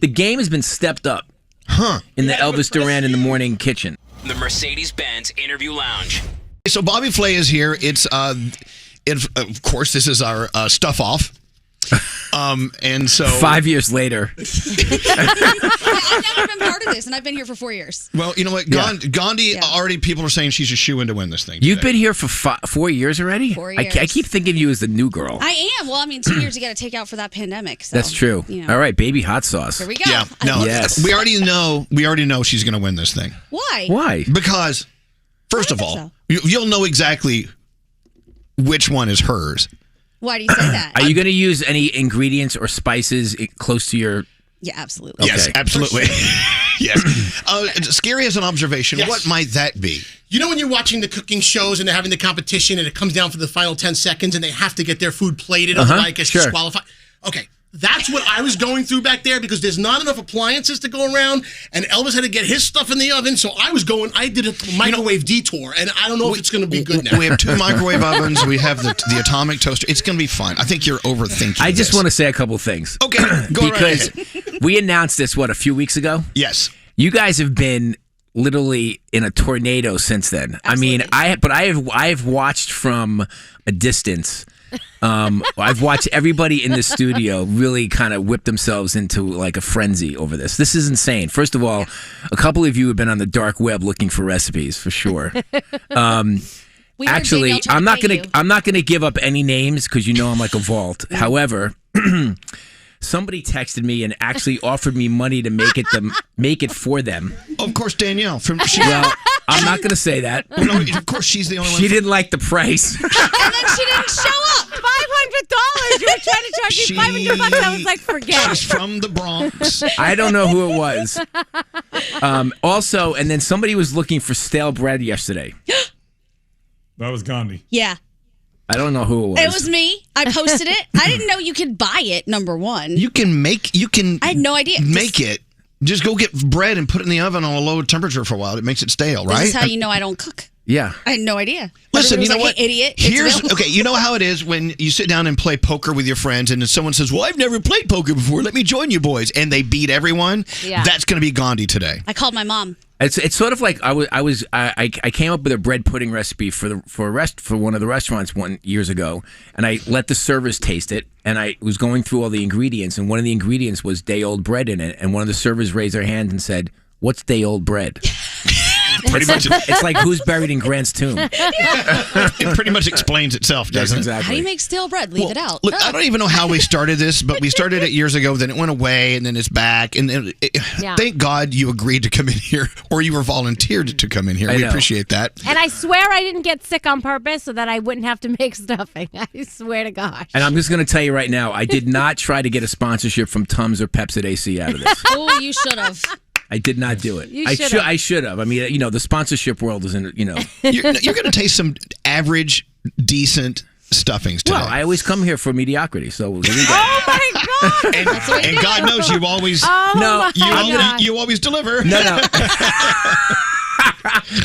The game has been stepped up. In the Elvis Duran in the Morning kitchen. The Mercedes-Benz Interview Lounge. So Bobby Flay is here. It's of course, this is our stuff off. And so 5 years later. I've never been part of this, and I've been here for 4 years. Well, you know what? Gandhi, already people are saying she's a shoo-in to win this thing. You've been here for 4 years already? 4 years. I keep thinking of you as the new girl. I am. Well, I mean, 2 years you got to take out for that pandemic. So, That's true. You know. All right, baby hot sauce. Here we go. Yeah. No. Yes. We already know she's going to win this thing. Why? Why? Because first of all, you'll know exactly which one is hers. Why do you say that? Are you going to use any ingredients or spices close to your... Yeah, absolutely. Yes, absolutely. Yes. Scary as an observation. Yes. What might that be? You know when you're watching the cooking shows and they're having the competition and it comes down for the final 10 seconds and they have to get their food plated or it gets disqualified? Okay. That's what I was going through back there because there's not enough appliances to go around, and Elvis had to get his stuff in the oven, so I did a microwave detour, and I don't know if it's going to be good now. We have 2 microwave ovens. We have the atomic toaster. It's going to be fine. I think you're overthinking I just want to say a couple things. Okay, go because right we announced this, a few weeks ago? Yes. You guys have been literally in a tornado since then. Absolutely. I mean, I've watched from a distance. I've watched everybody in the studio really kind of whip themselves into like a frenzy over this. This is insane. First of all, a couple of you have been on the dark web looking for recipes for sure. Actually, I'm not gonna give up any names because you know I'm like a vault. However, somebody texted me and actually offered me money to make it for them. Of course, Danielle. Well, I'm not going to say that. Well, no, of course, she's the only one. She didn't like the price. And then she didn't show up. $500. You were trying to charge me $500. I was like, forget it. She's from the Bronx. I don't know who it was. Also, and then somebody was looking for stale bread yesterday. That was Gandhi. Yeah. I don't know who it was. It was me. I posted it. I didn't know you could buy it, number one. You can I had no idea. Make it. Just go get bread and put it in the oven on a low temperature for a while. It makes it stale, right? This is how you know I don't cook. Yeah. I had no idea. Listen, you know like, what? Hey, idiot. Okay, you know how it is when you sit down and play poker with your friends and then someone says, well, I've never played poker before. Let me join you boys. And they beat everyone. Yeah. That's going to be Gandhi today. I called my mom. It's sort of like I came up with a bread pudding recipe for one of the restaurants years ago, and I let the servers taste it, and I was going through all the ingredients, and one of the ingredients was day-old bread in it, and one of the servers raised their hand and said, "What's day-old bread?" Pretty much, it's like who's buried in Grant's tomb. It pretty much explains itself, doesn't it? Exactly. How do you make stale bread? Leave it out. Look, I don't even know how we started this, but we started it years ago. Then it went away, and then it's back. And then thank God you agreed to come in here, or you were volunteered to come in here. We appreciate that. And I swear I didn't get sick on purpose so that I wouldn't have to make stuffing. I swear to gosh. And I'm just going to tell you right now, I did not try to get a sponsorship from Tums or Pepsi AC out of this. Oh, you should have. I did not do it. I should have. I mean, the sponsorship world is in, You're going to taste some average, decent stuffings today. Well, I always come here for mediocrity, so here we go. Oh my God! and God knows you always you always deliver. No.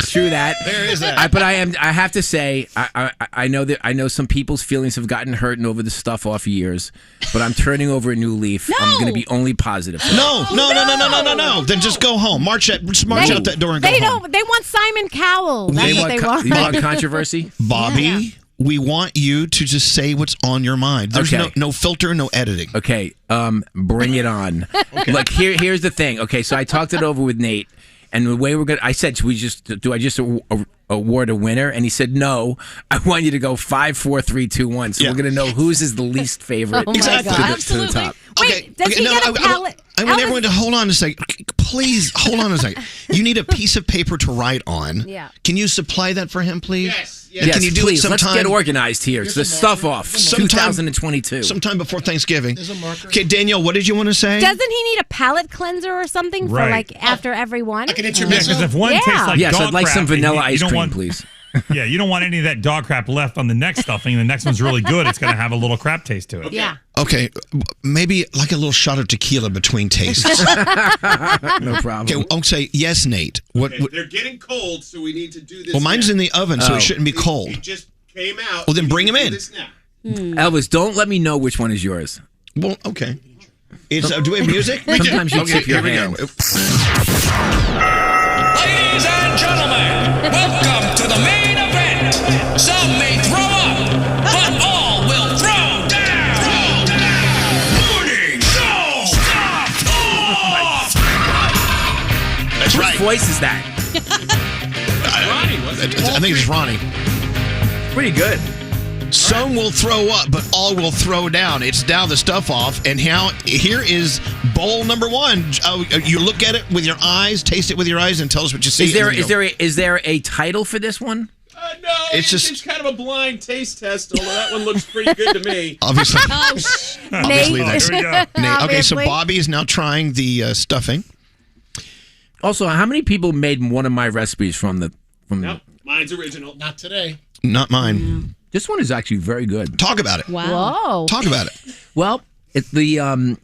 True that. There is that. But I have to say, I know some people's feelings have gotten hurt over the stuff off years, but I'm turning over a new leaf. No. I'm going to be only positive. No. Then just go home. March out that door and go home. They want Simon Cowell. That's what they want. You want controversy? Bobby, Yeah. we want you to just say what's on your mind. There's no filter, no editing. Okay, bring it on. Okay. Look, here's the thing. Okay, so I talked it over with Nate. And the way I said, do I just award a winner? And he said, no, I want you to go 5, 4, 3, 2, 1. So we're going to know whose is the least favorite to the top. Wait, does he get a palette? I want everyone to hold on a second. Please, hold on a second. You need a piece of paper to write on. Yeah. Can you supply that for him, please? Yes. Can you do please, it sometime? Let's get organized here. It's the stuff off. 2022. Sometime before Thanksgiving. There's a marker. Okay, Danielle, what did you want to say? Doesn't he need a palate cleanser or something for after every one? Like an intermezzo? Yeah, because if one tastes like yes, dog I'd like crap, some vanilla you ice don't cream, want, please. Yeah, you don't want any of that dog crap left on the next stuffing. The next one's really good. It's going to have a little crap taste to it. Yeah. Okay, maybe like a little shot of tequila between tastes. No problem. Okay, I'll say yes, Nate. What? They're getting cold, so we need to do this. Well, mine's in the oven, so it shouldn't be cold. It just came out. Well, then bring him in. This now. Elvis, don't let me know which one is yours. Well, okay. Do we have music? Sometimes you tip your here we hand. go. Ladies and gentlemen, welcome to the main event. Some may throw up, but all will throw down. Morning show. Stop. That's right. Whose voice is that? Ronnie, wasn't it? I think it's Ronnie. Pretty good. Some will throw up, but all will throw down. It's down the stuff off. And here is bowl number one. You look at it with your eyes, taste it with your eyes, and tell us what you see. Is there a title for this one? No, it's kind of a blind taste test, although that one looks pretty good to me. Obviously. Obviously. Here we go. Nate. Okay, so Bobby is now trying the stuffing. Also, how many people made one of my recipes from Nope, mine's original. Not today. Not mine. This one is actually very good. Talk about it. Wow. Whoa. Talk about it. Well, the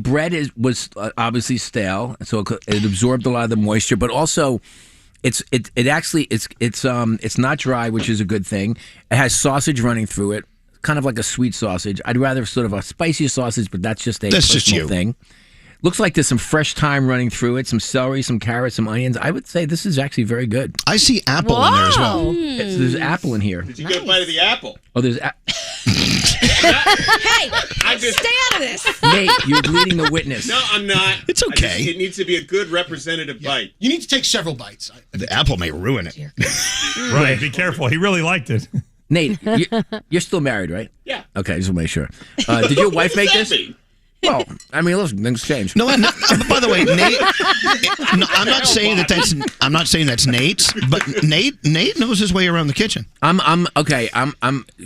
bread was obviously stale, so it absorbed a lot of the moisture, but also it's not dry, which is a good thing. It has sausage running through it, kind of like a sweet sausage. I'd rather sort of a spicy sausage, but that's just a personal thing. Looks like there's some fresh thyme running through it, some celery, some carrots, some onions. I would say this is actually very good. I see apple in there as well. There's apple in here. Did you get a bite of the apple? Oh, there's Hey, stay out of this. Nate, you're bleeding the witness. No, I'm not. It's okay. It needs to be a good representative bite. You need to take several bites. The apple may ruin it. Right, be careful. He really liked it. Nate, you're still married, right? Yeah. Okay, just want to make sure. Did your wife make this? Well, I mean, listen, things change. No, by the way, Nate. No, I'm not saying that's Nate's, but Nate knows his way around the kitchen. Okay.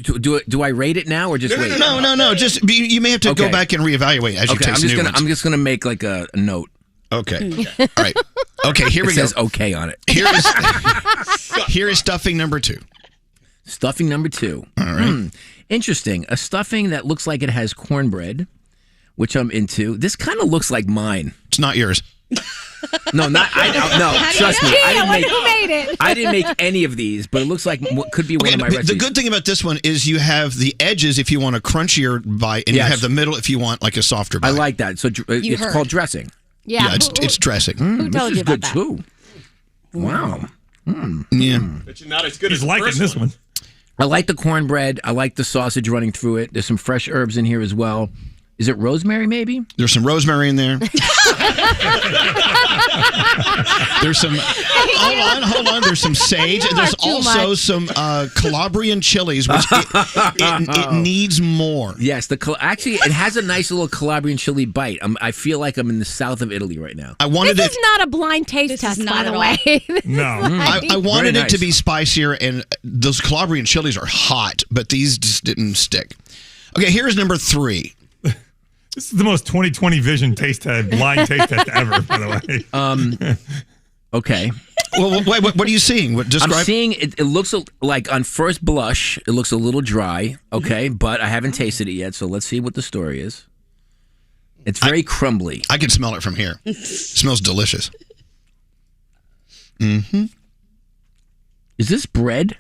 Do I rate it now or just wait? No. Just you may have to go back and reevaise as you taste new ones. I'm just gonna make like a note. Okay. All right. Okay. Here we go. It says okay on it. Here is stuffing number 2. Stuffing number 2. All right. Interesting. A stuffing that looks like it has cornbread, which I'm into. This kind of looks like mine. It's not yours. No, not I. No, trust me. Who made it? I didn't make any of these, but it looks like what could be one of my recipes. The good thing about this one is you have the edges if you want a crunchier bite, and you have the middle if you want like a softer bite. I like that. So it's called dressing. Yeah, it's dressing. Who told you about that? Too. Wow. Yeah. But you're not as good He's as the liking first this one. I like the cornbread. I like the sausage running through it. There's some fresh herbs in here as well. Is it rosemary, maybe? There's some rosemary in there. There's some. Hold on. There's some sage. And there's also some Calabrian chilies, which it needs more. Yes, actually, it has a nice little Calabrian chili bite. I feel like I'm in the south of Italy right now. This is not a blind taste test, by the way. No. I wanted it to be spicier, and those Calabrian chilies are hot, but these just didn't stick. Okay, here's number 3. This is the most 2020 vision blind taste test ever, by the way. Okay. Well, wait, what are you seeing? Describe. I'm seeing it looks like on first blush, it looks a little dry. Okay, but I haven't tasted it yet, so let's see what the story is. It's very crumbly. I can smell it from here. It smells delicious. Mm-hmm. Is this bread?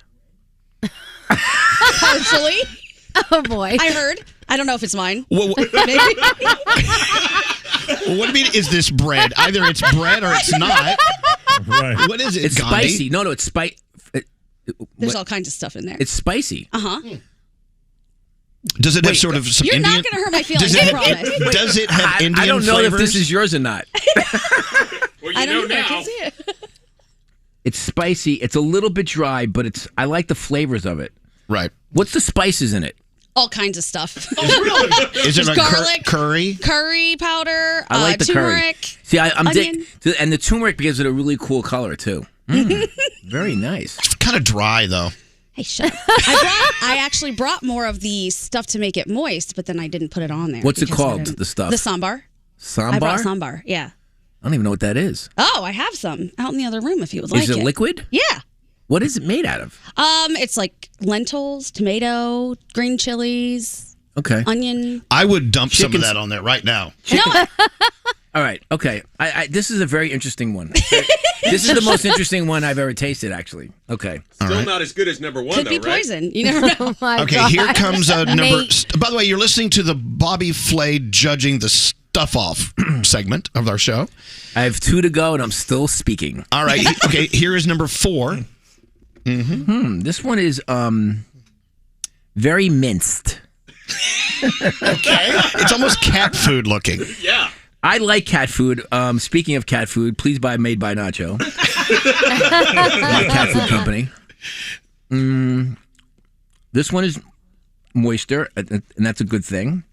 Partially. Oh, boy. I heard. I don't know if it's mine. Well, Maybe. Well, what do you mean, is this bread? Either it's bread or it's not. Right. What is it, It's Gandhi? spicy. No, it's spicy. There's all kinds of stuff in there. It's spicy. Uh-huh. Does it have sort of some You're Indian? not going to hurt my feelings, I promise. Does it have Indian I don't know flavors? if this is yours or not. Well, I you know don't know. I now. can't see it. It's spicy. It's a little bit dry, but I like the flavors of it. Right. What's the spices in it? All kinds of stuff. Is it There's like garlic, curry? curry powder, I like the turmeric. curry. See, I'm onion. and the turmeric gives it a really cool color too. Very nice. It's kind of dry though. Hey, shut up. I actually brought more of the stuff to make it moist, but then I didn't put it on there. What's it because I called? didn't- The stuff? The sambar. Sambar? I brought sambar. Yeah. I don't even know what that is. Oh, I have some out in the other room if you would like Is it liquid? Yeah. What is it made out of? It's like lentils, tomato, green chilies, Okay. onion. I would dump some of Chicken- that on there right now. No, All right. Okay. This is a very interesting one. This is the most interesting one I've ever tasted, actually. Okay. Still not as good as number 1, could though, be right? poison. You never know. Oh my Okay, God. here comes number. Nate. By the way, you're listening to the Bobby Flay judging the stuff off segment of our show. I have 2 to go, and I'm still speaking. All right. Okay, here is number 4. This one is very minced. Okay. It's almost cat food looking. Yeah. I like cat food. Speaking of cat food, please buy Made by Nacho. My cat food company. This one is moister, and that's a good thing.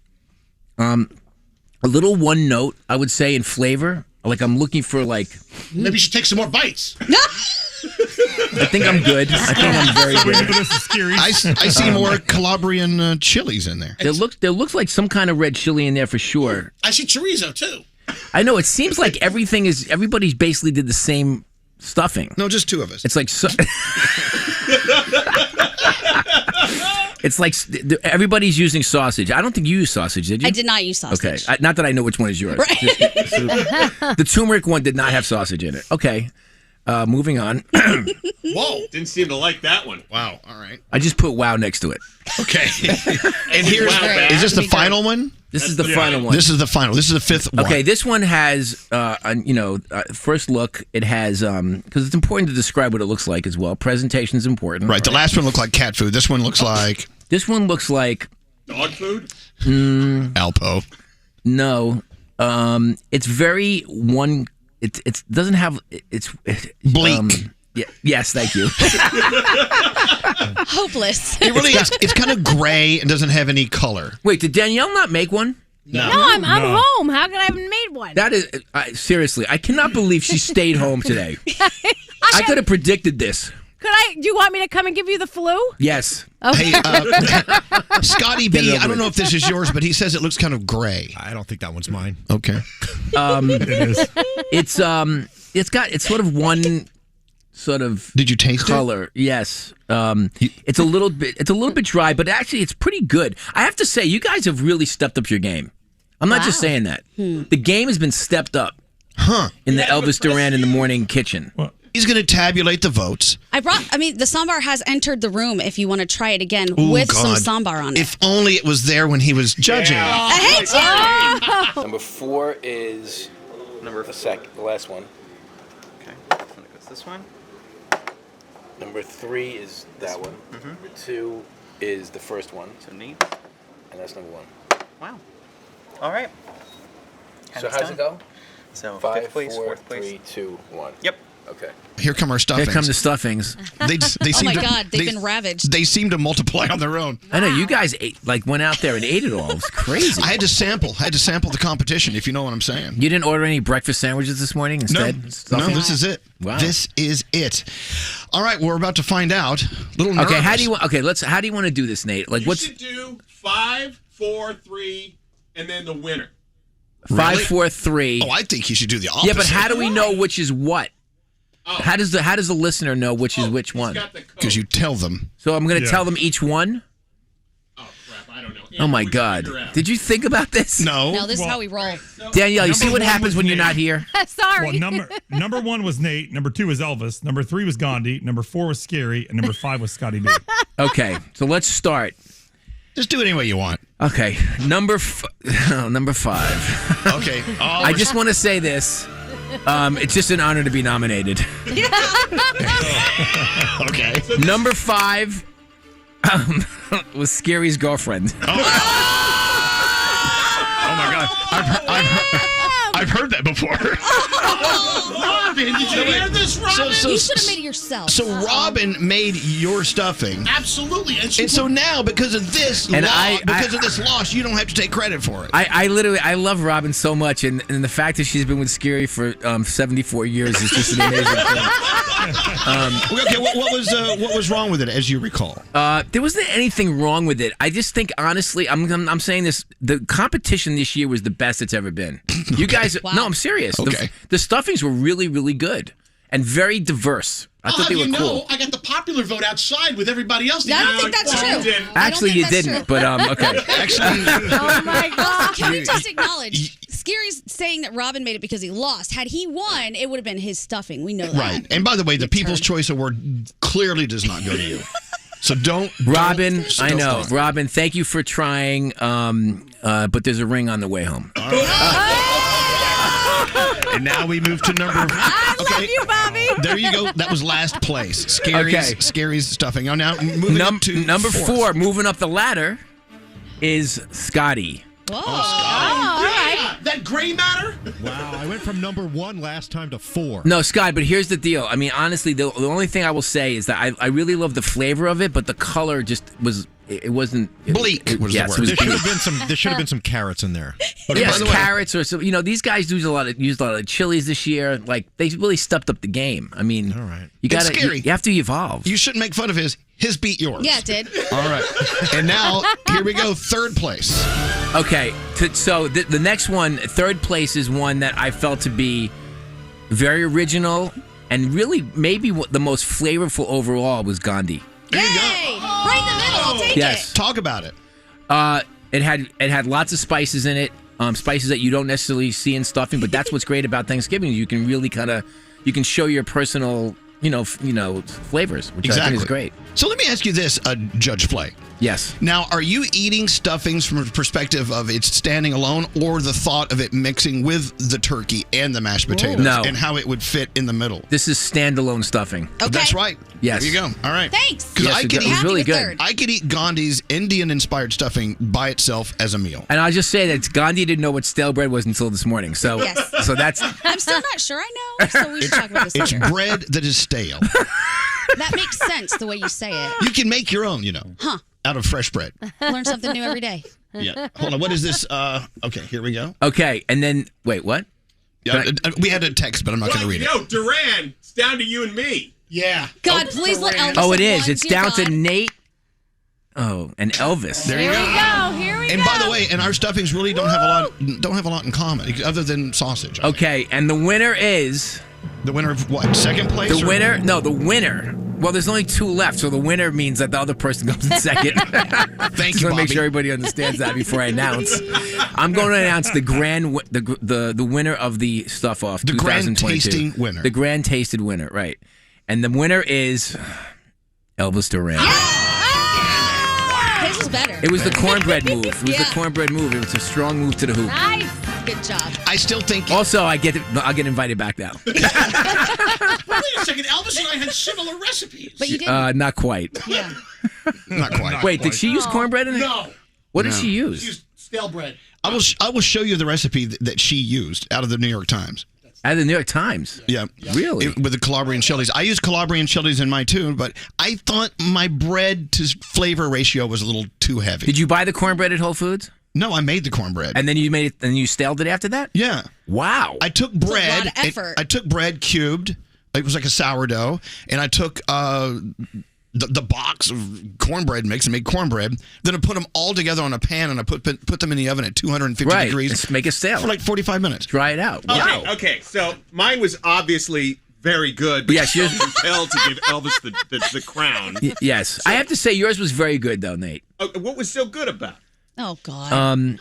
A little one note, I would say, in flavor. Like I'm looking for like. Maybe you should take some more bites. I think I'm good. I think I'm very good. I see more Calabrian chilies in there. There looks like some kind of red chili in there for sure. I see chorizo too. I know. It seems like everybody's basically did the same stuffing. No, just 2 of us. It's like it's like everybody's using sausage. I don't think you use sausage, did you? I did not use sausage. Okay, not that I know which one is yours. Right. The turmeric one did not have sausage in it. Okay, moving on. Whoa. Didn't seem to like that one. Wow. All right. I just put wow next to it. Okay. And here's is this the final one? This is the final one. This is the final. This is the 5th one. Okay, this one has, first look, it has, because it's important to describe what it looks like as well. Presentation is important. Right. The last one looked like cat food. This one looks like. This one looks like. Dog food? Alpo. No. It's very one. It doesn't have. It's bleak. Yes, thank you. Hopeless. It really is. It's kind of gray and doesn't have any color. Wait, did Danielle not make one? No, I'm home. How could I have made one? That is seriously. I cannot believe she stayed home today. I could have predicted this. Do you want me to come and give you the flu? Yes. Okay. Hey, Scotty B, I don't know if this is yours, but he says it looks kind of gray. I don't think that one's mine. Okay. It's sort of one sort of. Did you taste color? Yes. It's a little bit dry, but actually it's pretty good. I have to say, you guys have really stepped up your game. I'm not just saying that. The game has been stepped up. In the Elvis Duran in the morning kitchen. Well, he's going to tabulate the votes. The sambar has entered the room if you want to try it again with some sambar on it. If only it was there when he was judging. I hate you! Number 4 is the last one. Okay, so it goes this one. Number 3 is that one. Number 2 is the first one. So neat. And that's number 1. Wow. All right. So how's it go? So 5, 5th place, 4, 4th place. 3, 2, 1. Yep. Okay. Here come our stuffings. Here come the stuffings. They oh seem my to, God, they've been ravaged. They seem to multiply on their own. I know, you guys went out there and ate it all. It was crazy. I had to sample the competition, if you know what I'm saying. You didn't order any breakfast sandwiches this morning instead? No, this is it. Wow. This is it. All right, we're about to find out. Little nervous. Okay, how do you want to do this, Nate? You should do 5, 4, 3, and then the winner. 5, 4, 3. Oh, I think he should do the opposite. Yeah, but how do we know which is what? Oh. How does the listener know which is which one? Because you tell them. So I'm going to tell them each one? Oh, crap. I don't know. Oh, my God. Did you think about this? No, this is how we roll. Danielle, you see what happens when you're not here? Sorry. Well, number 1 was Nate. Number 2 was Elvis. Number 3 was Gandhi. Number 4 was Scary. And number 5 was Scotty B. Okay, so let's start. Just do it any way you want. Okay, number 5. Okay. I just want to say this. It's just an honor to be nominated. Okay. Number 5 was Scary's girlfriend. Oh my God. I've heard that before. Robin, did you hear this, Robin? You should have made it yourself. So Robin made your stuffing. Absolutely. And so now, because of this loss, you don't have to take credit for it. I love Robin so much, and the fact that she's been with Scary for 74 years is just an amazing thing. Okay, what was wrong with it, as you recall? There wasn't anything wrong with it. I just think, honestly, I'm saying this: the competition this year was the best it's ever been. You guys, no, I'm serious. Okay. The stuffings were really, really good and very diverse. I thought they were cool. I got the popular vote outside with everybody else. I don't think that's true. Actually, you didn't, but okay. Actually, oh my God. Can we just acknowledge, Scary's saying that Robin made it because he lost. Had he won, it would have been his stuffing. We know that. Right. And by the way, the People's Choice Award clearly does not go to you. So don't. Robin, I know. Robin, thank you for trying. but there's a ring on the way home. And now we move to number. I love you, Bobby. There you go. That was last place. Scary's stuffing. Oh, now moving up to number fourth. 4, moving up the ladder, is Scotty. Whoa. Oh, all right. Yeah, that gray matter? Wow, I went from number 1 last time to 4. No, Scott, but here's the deal. I mean, honestly, the only thing I will say is that I really love the flavor of it, but the color just was. It wasn't bleak. Was yes, the word. it was There should have been some carrots in there. Yes, carrots or some. These guys used a lot of chilies this year. Like they really stepped up the game. I mean, all right. You got Scary. You have to evolve. You shouldn't make fun of his beat yours. Yeah, it did. All right. And now here we go. Third place. Okay, so the next one, third place, is one that I felt to be very original and really maybe the most flavorful overall was Gandhi. There you go. Right in the middle. I'll take it. Talk about it. It had lots of spices in it, spices that you don't necessarily see in stuffing. But that's what's great about Thanksgiving. You can really you can show your personal, flavors, which I think is great. So let me ask you this, Judge Flay. Yes. Now, are you eating stuffings from a perspective of it's standing alone, or the thought of it mixing with the turkey and the mashed potatoes, No. and how it would fit in the middle? This is standalone stuffing. Okay. That's right. Yes. There you go. All right. Thanks. Because Yes, it was really good. I could eat Gandhi's Indian-inspired stuffing by itself as a meal. And I'll just say that Gandhi didn't know what stale bread was until this morning. So, Yes. so that's. I'm still not sure I know, so we should talk about this It's later. bread that is stale. That makes sense the way you say it. You can make your own, Huh. out of fresh bread. Learn something new every day. Yeah. Hold on. What is this? Okay, here we go. Okay, and then wait, what? Yeah, we had a text, but I'm not going to read it. Yo, Duran, it's down to you and me. Yeah. God, please let Elvis. Oh, it have is. one. It's Dear down God. to Nate. Oh, and Elvis. There you Here go. we go. Here we go. And by the way, and our stuffings really don't have a lot in common other than sausage. I think. Okay, and the winner is The winner of what? Second place? the or- winner. No, the winner. Well, there's only 2 left, so the winner means that the other person comes in second. Thank Just you, want to make Bobby. sure everybody understands that before I announce. I'm going to announce the winner of the stuff off. The grand 2022. tasting winner. The grand tasted winner, right? And the winner is Elvis Duran. His is better. It was the cornbread move. It was Yeah. the cornbread move. It was a strong move to the hoop. Nice. Good job. I still think. Also, I'll get invited back now. Wait a second. Elvis and I had similar recipes. But you didn't. Not quite. Yeah. Not quite. Wait, did she use cornbread in it? No. What did she She use? used stale bread. I will show you the recipe that she used out of the New York Times. Out of the New York Times. Yeah. Really? With the Calabrian chilies. I use Calabrian chilies in mine too, but I thought my bread to flavor ratio was a little too heavy. Did you buy the cornbread at Whole Foods? No, I made the cornbread. And then you made it, and you staled it after that? Yeah. Wow. I took a bread. lot of effort. I took bread cubed. It was like a sourdough, and I took the box of cornbread mix and made cornbread. Then I put them all together on a pan, and I put them in the oven at 250 right. degrees. Let's make it stale. For like 45 minutes. Dry it out. Okay, okay. So mine was obviously very good. Yeah, she was- compelled to give Elvis the crown. Yes. I have to say, yours was very good, though, Nate. What was so good about it? Oh God. Tell me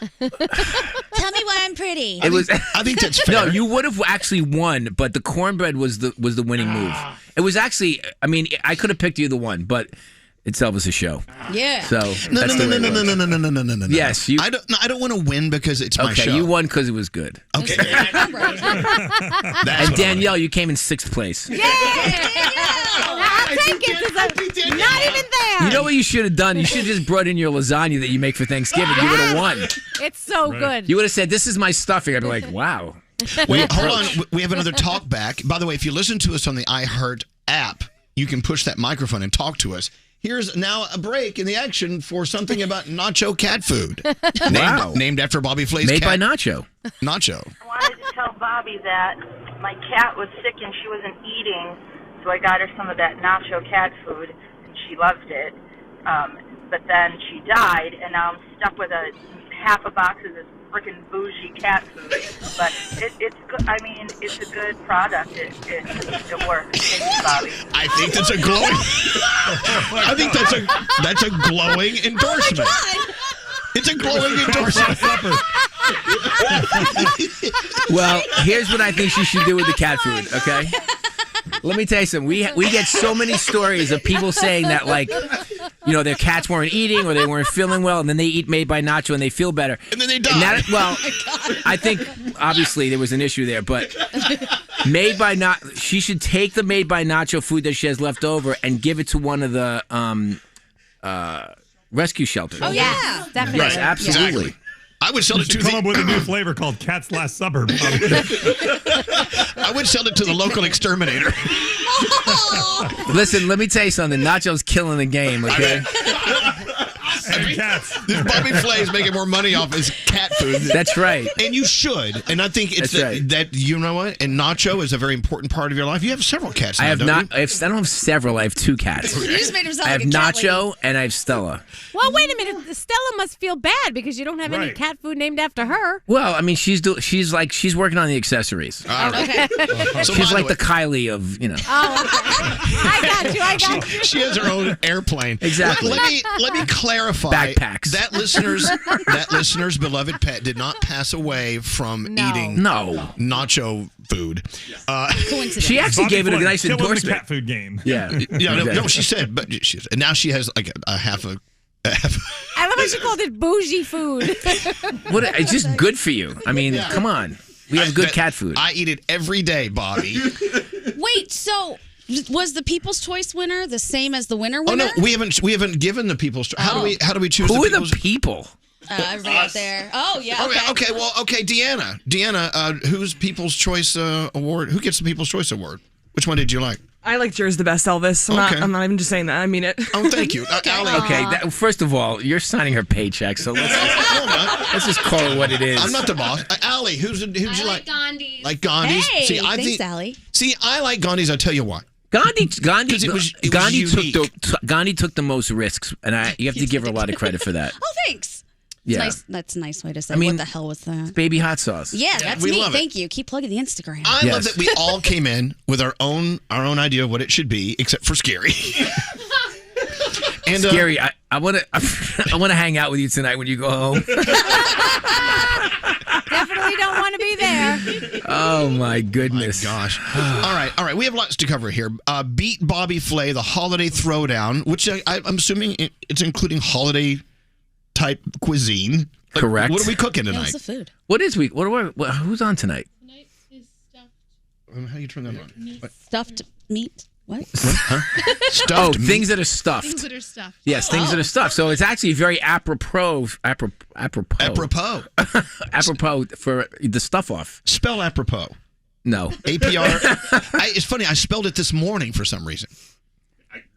why I'm pretty. It was. I think that's fair. No, you would have actually won, but the cornbread was the winning move. It was actually. I mean, I could have picked either one, but it's Elvis' show. Yeah. So No. no. Yes, you. I don't want to win because it's my Okay, show. you won because it was good. Okay. And Danielle, you came in 6th place. I'll take it because I'm not even there. You know what you should have done? You should have just brought in your lasagna that you make for Thanksgiving. You would have won. It's so good. You would have said, "This is my stuffing." I'd be like, "Wow." Wait, hold on. We have another talk back. By the way, if you listen to us on the iHeart app, you can push that microphone and talk to us. Here's now a break in the action for something about nacho cat food. Wow. Named after Bobby Flay's Made cat. by Nacho. Nacho. I wanted to tell Bobby that my cat was sick and she wasn't eating, so I got her some of that nacho cat food, and she loved it. But then she died, and now I'm stuck with half a box of this freaking bougie cat food. But it's good. I mean, it's a good product. It works. Thanks, Bobby. I think that's a glowing. I think that's a glowing endorsement. It's a glowing endorsement. Well, here's what I think she should do with the cat food. Okay. Let me tell you something. We get so many stories of people saying that, like, their cats weren't eating or they weren't feeling well, and then they eat Made by Nacho and they feel better. And then they die. I think obviously there was an issue there, but she should take the Made by Nacho food that she has left over and give it to one of the rescue shelters. Oh, yeah. Definitely. Yes, absolutely. Exactly. I would sell it to come up with a new flavor called Cat's Last Supper. I would sell it to the local exterminator. Listen, let me tell you something. Nacho's killing the game, okay? And cats. This Bobby Flay is making more money off his cat food. That's right. And you should. And I think it's that you know what? And Nacho is a very important part of your life. You have several cats now, I don't you? have several. I have 2 cats. You just made him sound I have like a cat Nacho lady. and I have Stella. Well, wait a minute. Stella must feel bad because you don't have any cat food named after her. Well, I mean, she's working on the accessories. All right. Okay. So She's by like the the Kylie of, Oh, okay. I got you. She has her own airplane. Exactly. Let me clarify. Backpacks. That listener's beloved pet did not pass away from eating Nacho food. Coincidence. She actually gave it a nice Still in the endorsement. cat food game. Yeah. No, she said, but and now she has like a half a. I love how she called it bougie food. It's just good for you. I mean, come on. We have good cat food. I eat it every day, Bobby. Wait, so was the People's Choice winner the same as the winner? Oh no, we haven't given the People's. How do we choose? Who are People's? the people? Everybody out there. Oh yeah. Okay. Okay. Deanna, who's People's Choice Award? Who gets the People's Choice Award? Which one did you like? I liked yours the best, Elvis. I'm not even just saying that. I mean it. Oh, thank you. Okay, first of all, you're signing her paycheck, so let's just call it what it is. I'm not the boss. Allie, who'd you like? Gandhi's. Like Gandhi's? Hey, thanks, Allie. See, I like Gandhi's. I'll tell you why. Gandhi it was Gandhi took the most risks, and you have to give her a lot of credit for that. Oh, thanks. Yeah. Nice. That's a nice way to say. I mean, what the hell was that? Baby hot sauce. Yeah, that's we me. love it. Thank you. Keep plugging the Instagram. I love that we all came in with our own idea of what it should be, except for Scary. And Scary, I want to hang out with you tonight when you go home. Definitely don't want to be there. Oh my goodness. My gosh. All right. We have lots to cover here. Beat Bobby Flay, the holiday throwdown, which I'm assuming it's including holiday type cuisine. Correct. What are we cooking tonight? What's the food? Who's on tonight? Tonight is stuffed. How do you turn that on? What? Stuffed meat. What? Huh? Stuffed meat? Things that are stuffed. Things that are stuffed. Yes, things that are stuffed. So it's actually very apropos for the stuff off. Spell apropos. No. APR. It's funny. I spelled it this morning for some reason.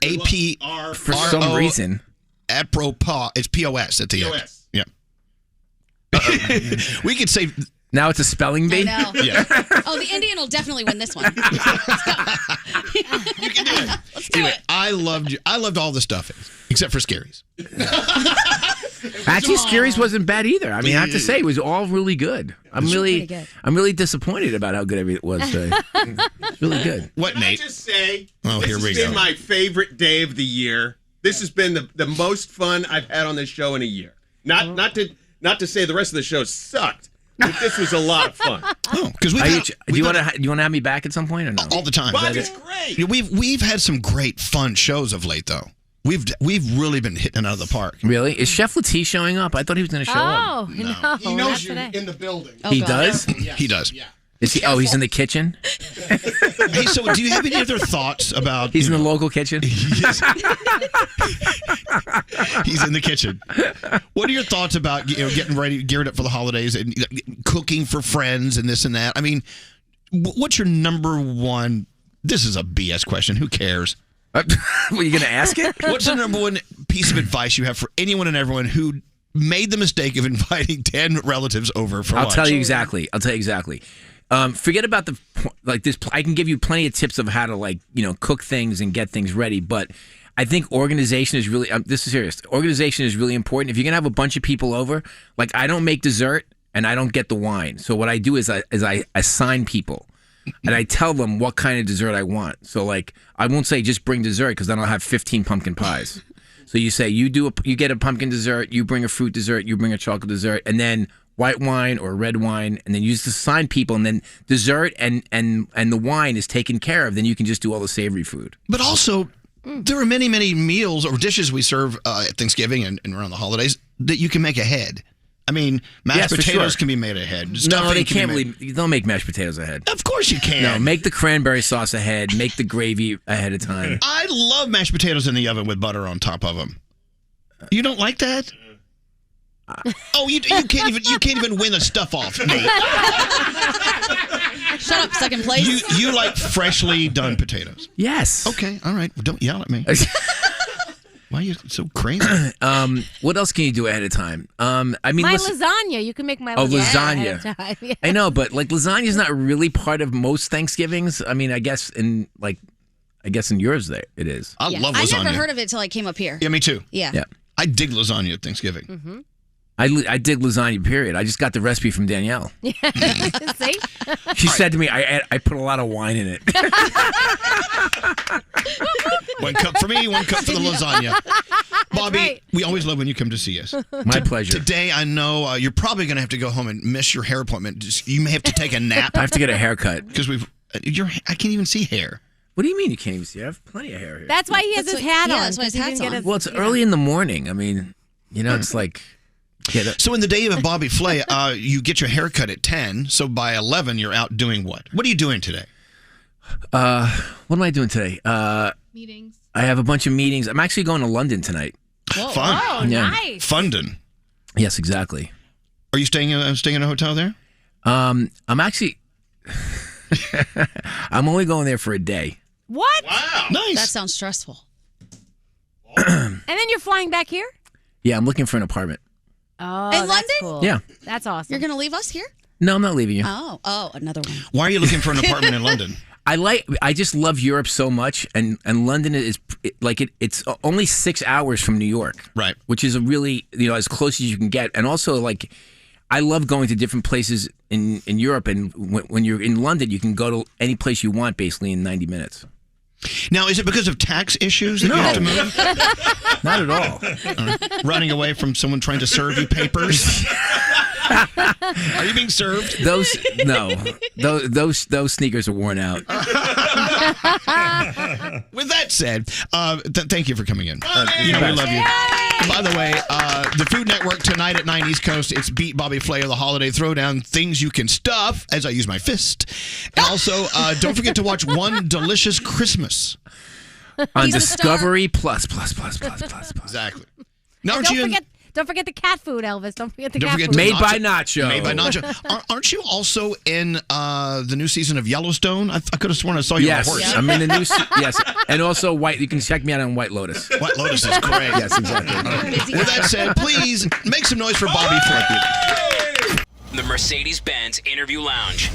APR. For some reason. Apropos. It's POS at the end. Yeah. We could say. Now it's a spelling bee? I know. Yeah. Oh, the Indian will definitely win this one. You can do it. Let's do it. I loved all the stuffings, except for Scary's. Actually, Scary's wasn't bad either. I mean, I have to say, it was all really good. I'm really disappointed about how good it was today. It's really good. What, Nate? Can I just say, here we this has go. been my favorite day of the year. This has been the most fun I've had on this show in a year. Not to say the rest of the show sucked. But this was a lot of fun. Oh, because do you want to have me back at some point or no? All the time. But it's great. We've had some great fun shows of late though. We've really been hitting it out of the park. Really? Is Chef Latif showing up? I thought he was going to show up. Oh, no. He knows you in the building. He does? Yes. He does. Yeah. Is he? Oh, he's in the kitchen. Hey, so do you have any other thoughts about? He's in the local kitchen. He's in the kitchen. What are your thoughts about getting ready, geared up for the holidays, and cooking for friends and this and that? I mean, what's your number one? This is a BS question. Who cares? Were you going to ask it? What's the number one piece of advice you have for anyone and everyone who made the mistake of inviting 10 relatives over for lunch? I'll tell you exactly. Forget about this. I can give you plenty of tips of how to cook things and get things ready, but I think organization is really. This is serious. Organization is really important. If you're gonna have a bunch of people over, I don't make dessert and I don't get the wine. So what I do is I assign people, and I tell them what kind of dessert I want. So I won't say just bring dessert because then I'll have 15 pumpkin pies. So you say you get a pumpkin dessert, you bring a fruit dessert, you bring a chocolate dessert, and then white wine or red wine, and then you just assign people, and then dessert and the wine is taken care of. Then you can just do all the savory food. But also, There are many, many meals or dishes we serve at Thanksgiving and around the holidays that you can make ahead. I mean, mashed potatoes can be made ahead. No, they can't really. You don't make mashed potatoes ahead. Of course you can. No, make the cranberry sauce ahead. Make the gravy ahead of time. I love mashed potatoes in the oven with butter on top of them. You don't like that? Oh, you can't even win the stuff off, Nate. Shut up, second place. You like freshly done potatoes? Yes. Okay, all right. Well, don't yell at me. Why are you so crazy? What else can you do ahead of time? I mean, my lasagna. You can make my lasagna. ahead of time. Yeah. I know, but like lasagna is not really part of most Thanksgivings. I mean, I guess in yours there it is. I love lasagna. I never heard of it till I came up here. Yeah, me too. Yeah. I dig lasagna at Thanksgiving. Mm-hmm. I dig lasagna, period. I just got the recipe from Danielle. See? She said to me, I put a lot of wine in it. 1 cup for me, 1 cup for the lasagna. Bobby, right. we always love when you come to see us. My pleasure. Today, I know you're probably going to have to go home and miss your hair appointment. You may have to take a nap. I have to get a haircut. Because I can't even see hair. What do you mean you can't even see? I have plenty of hair here. That's why he has his hat on. That's why his hat's on. Well, it's early in the morning. I mean, it's like... So in the day of Bobby Flay, you get your haircut at 10. So by 11, you're out doing what? What are you doing today? What am I doing today? Meetings. I have a bunch of meetings. I'm actually going to London tonight. Whoa. Fun. Oh, nice. Fundon. Yes, exactly. Are you staying in a hotel there? I'm actually... I'm only going there for a day. What? Wow. Nice. That sounds stressful. And then you're flying back here? Yeah, I'm looking for an apartment. Oh, In that's London? cool. Yeah. That's awesome. You're going to leave us here? No, I'm not leaving you. Oh, another one. Why are you looking for an apartment in London? I just love Europe so much, and London is it's only 6 hours from New York, right? Which is a really as close as you can get, and also like I love going to different places in Europe, and when you're in London, you can go to any place you want basically in 90 minutes. Now, is it because of tax issues that you have to move? Not at all. Running away from someone trying to serve you papers? Are you being served? Those sneakers are worn out. With that said, thank you for coming in. We love you. By the way, the Food Network tonight at 9 East Coast, it's Beat Bobby Flay of the Holiday Throwdown, things you can stuff, as I use my fist. And also, don't forget to watch One Delicious Christmas. On Discovery Plus. Exactly. Now, Don't forget the cat food, Elvis. Don't forget the cat food. Made by Nacho. Made by Nacho. Aren't you also in the new season of Yellowstone? I could have sworn I saw you on a horse. Yes, I'm in the new yes. And also White. You can check me out on White Lotus. White Lotus is great. Yes, exactly. With that said, please make some noise for Bobby Flay. The Mercedes-Benz Interview Lounge.